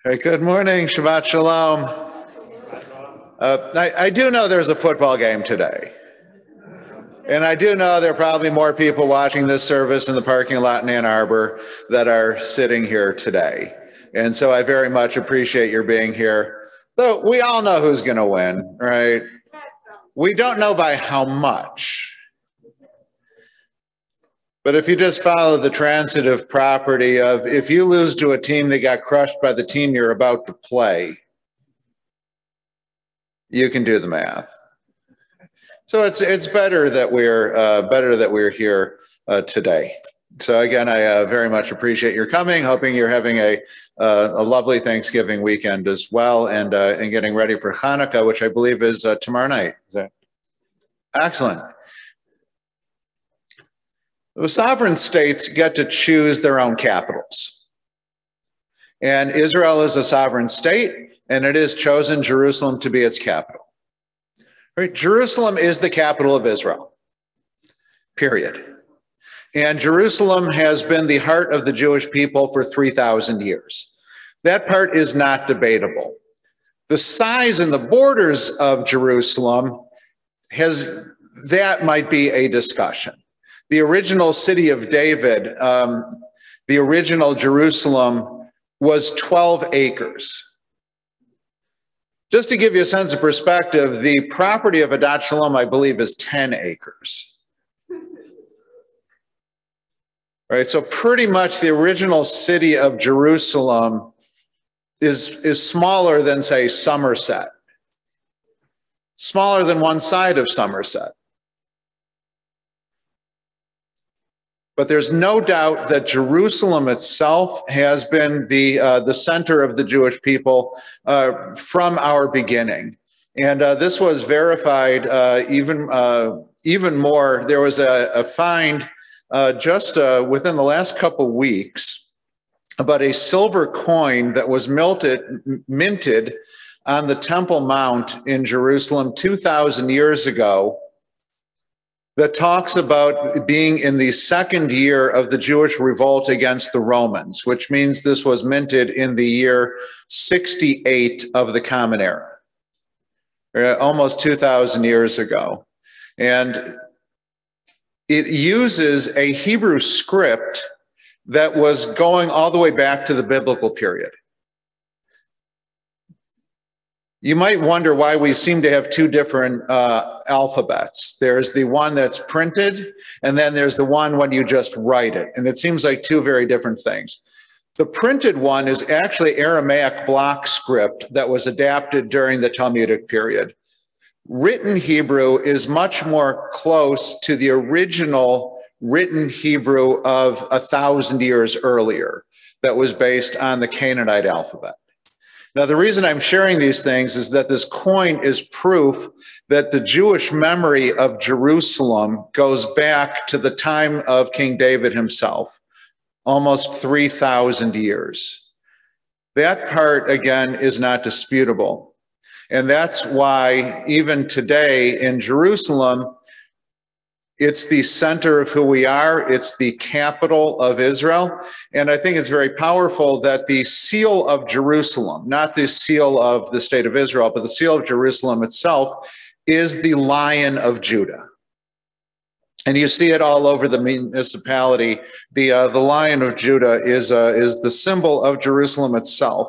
Hey, good morning, Shabbat Shalom. I do know there's a football game today. And I do know there are probably more people watching this service in the parking lot in Ann Arbor that are sitting here today. And so I very much appreciate your being here. Though we all know who's going to win, right? We don't know by how much. But if you just follow the transitive property of if you lose to a team that got crushed by the team you're about to play, you can do the math. So it's better that we're here today. So again, I very much appreciate your coming. Hoping you're having a lovely Thanksgiving weekend as well, and getting ready for Hanukkah, which I believe is tomorrow night. Is that excellent? The sovereign states get to choose their own capitals. And Israel is a sovereign state, and it has chosen Jerusalem to be its capital. Right? Jerusalem is the capital of Israel, period. And Jerusalem has been the heart of the Jewish people for 3,000 years. That part is not debatable. The size and the borders of Jerusalem, that might be a discussion. The original city of David, the original Jerusalem, was 12 acres. Just to give you a sense of perspective, the property of Adat Shalom, I believe, is 10 acres. Right, so pretty much the original city of Jerusalem is smaller than, say, Somerset. Smaller than one side of Somerset. But there's no doubt that Jerusalem itself has been the center of the Jewish people from our beginning. And this was verified even more. There was a find just within the last couple weeks about a silver coin that was minted on the Temple Mount in Jerusalem 2,000 years ago, that talks about being in the second year of the Jewish revolt against the Romans, which means this was minted in the year 68 of the Common Era, almost 2,000 years ago. And it uses a Hebrew script that was going all the way back to the biblical period. You might wonder why we seem to have two different alphabets. There's the one that's printed, and then there's the one when you just write it. And it seems like two very different things. The printed one is actually Aramaic block script that was adapted during the Talmudic period. Written Hebrew is much more close to the original written Hebrew of 1,000 years earlier that was based on the Canaanite alphabet. Now, the reason I'm sharing these things is that this coin is proof that the Jewish memory of Jerusalem goes back to the time of King David himself, almost 3,000 years. That part, again, is not disputable. And that's why even today in Jerusalem, it's the center of who we are. It's the capital of Israel. And I think it's very powerful that the seal of Jerusalem, not the seal of the state of Israel, but the seal of Jerusalem itself, is the Lion of Judah. And you see it all over the municipality. The Lion of Judah is the symbol of Jerusalem itself.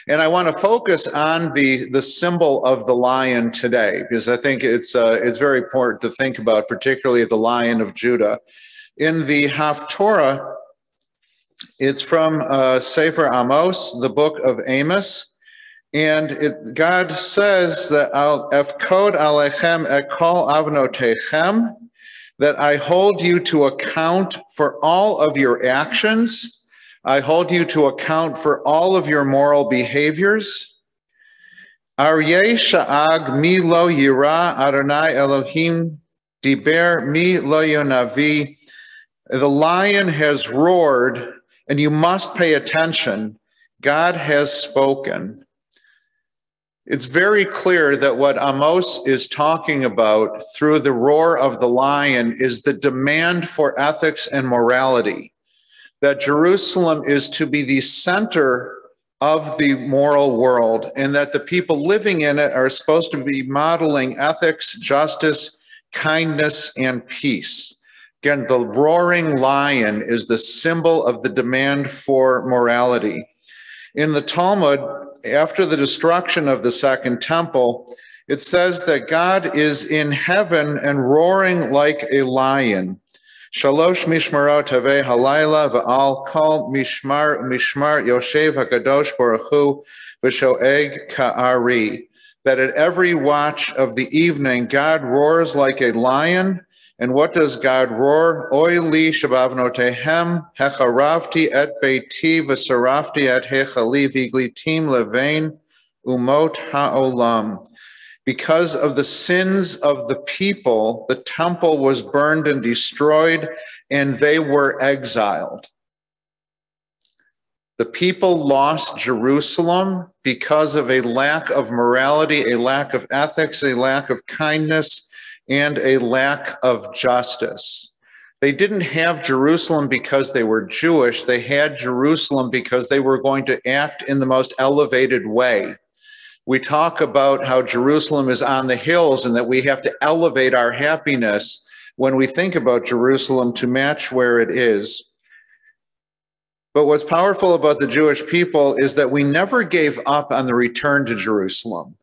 And I want to focus on the symbol of the lion today, because I think it's very important to think about, particularly the Lion of Judah. In the Haftorah, it's from Sefer Amos, the book of Amos, and God says that I'll efkod alechem ekol avnotechem, that I hold you to account for all of your actions. I hold you to account for all of your moral behaviors. Aryeh sha'ag mi lo yira Adonai Elohim diber mi lo yonavi. The lion has roared, and you must pay attention. God has spoken. It's very clear that what Amos is talking about through the roar of the lion is the demand for ethics and morality. That Jerusalem is to be the center of the moral world, and that the people living in it are supposed to be modeling ethics, justice, kindness, and peace. Again, the roaring lion is the symbol of the demand for morality. In the Talmud, after the destruction of the Second Temple, it says that God is in heaven and roaring like a lion. Shalosh mishmarot haveh halayla v'al kol mishmar yoshev hakadosh baruch hu v'shoeg ka'ari. That at every watch of the evening, God roars like a lion. And what does God roar? Oy li shabavnotehem hecharavti et beiti v'sarafti et hechali v'glitim levein umot ha'olam. Because of the sins of the people, the temple was burned and destroyed, and they were exiled. The people lost Jerusalem because of a lack of morality, a lack of ethics, a lack of kindness, and a lack of justice. They didn't have Jerusalem because they were Jewish. They had Jerusalem because they were going to act in the most elevated way. We talk about how Jerusalem is on the hills and that we have to elevate our happiness when we think about Jerusalem to match where it is. But what's powerful about the Jewish people is that we never gave up on the return to Jerusalem.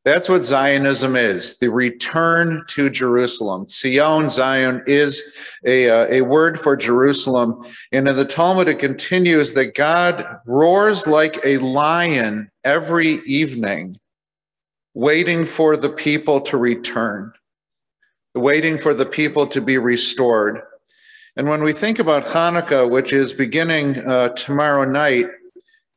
That's what Zionism is, the return to Jerusalem. Zion, Zion is a word for Jerusalem. And in the Talmud, it continues that God roars like a lion every evening, waiting for the people to return, waiting for the people to be restored. And when we think about Hanukkah, which is beginning tomorrow night,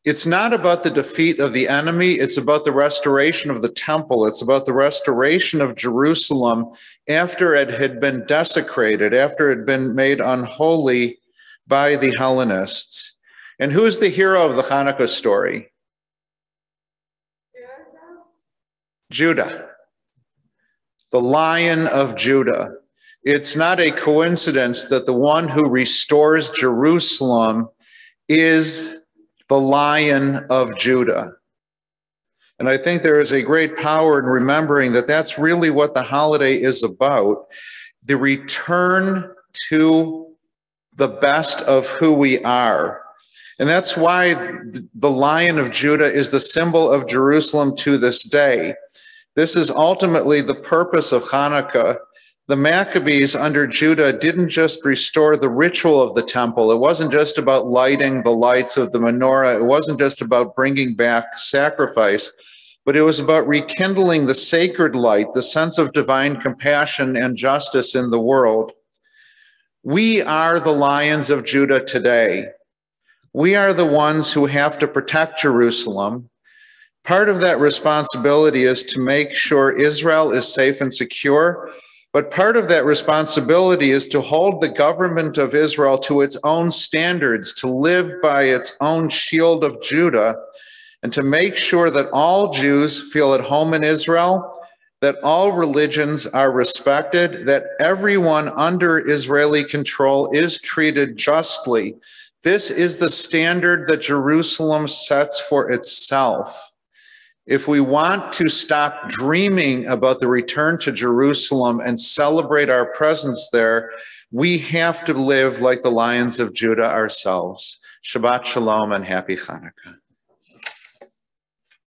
it's not about the defeat of the enemy. It's about the restoration of the temple. It's about the restoration of Jerusalem after it had been desecrated, after it had been made unholy by the Hellenists. And who is the hero of the Hanukkah story? Judah, the Lion of Judah. It's not a coincidence that the one who restores Jerusalem is the Lion of Judah. And I think there is a great power in remembering that that's really what the holiday is about, the return to the best of who we are. And that's why the Lion of Judah is the symbol of Jerusalem to this day. This is ultimately the purpose of Hanukkah. The Maccabees under Judah didn't just restore the ritual of the temple. It wasn't just about lighting the lights of the menorah. It wasn't just about bringing back sacrifice, but it was about rekindling the sacred light, the sense of divine compassion and justice in the world. We are the Lions of Judah today. We are the ones who have to protect Jerusalem. Part of that responsibility is to make sure Israel is safe and secure. But part of that responsibility is to hold the government of Israel to its own standards, to live by its own shield of Judah, and to make sure that all Jews feel at home in Israel, that all religions are respected, that everyone under Israeli control is treated justly. This is the standard that Jerusalem sets for itself. If we want to stop dreaming about the return to Jerusalem and celebrate our presence there, we have to live like the Lions of Judah ourselves. Shabbat Shalom and happy Hanukkah.